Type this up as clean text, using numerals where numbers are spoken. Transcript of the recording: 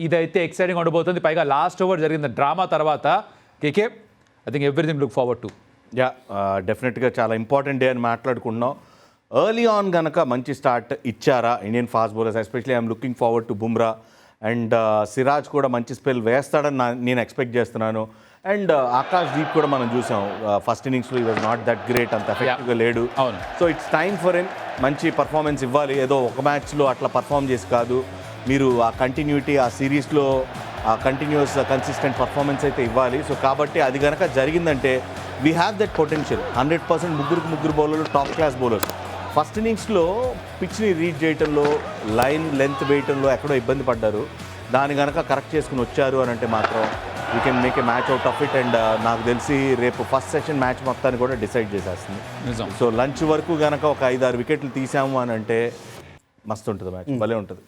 ఇదైతే ఎక్సైటింగ్ ఉండబోతుంది. పైగా లాస్ట్ ఓవర్ జరిగిన డ్రామా తర్వాత KK I think everything look forward to. Yeah డెఫినెట్గా చాలా ఇంపార్టెంట్ డే అని మాట్లాడుకున్నాం. ఎర్లీ ఆన్ గనక మంచి స్టార్ట్ ఇచ్చారా Indian fast bowlers, especially I'm looking forward to Bumrah and Siraj కూడా మంచి స్పెల్ వేస్తాడని నేను ఎక్స్పెక్ట్ చేస్తున్నాను. అండ్ ఆకాష్ దీప్ కూడా మనం చూసాం ఫస్ట్ ఇన్నింగ్స్లో ఈ వాజ్ నాట్ దట్ గ్రేట్, అంత ఎఫెక్టివ్గా లేడు. So it's time for him మంచి పర్ఫార్మెన్స్ ఇవ్వాలి. ఏదో ఒక మ్యాచ్లో అట్లా పర్ఫామ్ చేసి కాదు, మీరు ఆ కంటిన్యూటీ ఆ సిరీస్లో ఆ కంటిన్యూస్ కన్సిస్టెంట్ పర్ఫార్మెన్స్ అయితే ఇవ్వాలి. సో కాబట్టి అది కనుక జరిగిందంటే వీ హ్యావ్ దట్ పొటెన్షియల్. 100% ముగ్గురు బౌలర్లు టాప్ క్లాస్ బౌలర్స్. ఫస్ట్ ఇన్నింగ్స్లో పిచ్ని రీడ్ చేయడంలో లైన్ లెంత్ వేయటంలో ఎక్కడో ఇబ్బంది పడ్డారు. దాన్ని కనుక కరెక్ట్ చేసుకుని వచ్చారు అని అంటే మాత్రం we can make a match out of it. And నాకు తెలిసి రేపు ఫస్ట్ సెషన్ మ్యాచ్ మొత్తాన్ని కూడా డిసైడ్ చేసేస్తుంది. సో లంచ్ వరకు కనుక ఒక 5-6 వికెట్లు తీసాము అని అంటే మస్తు ఉంటుంది మ్యాచ్, భలే ఉంటుంది.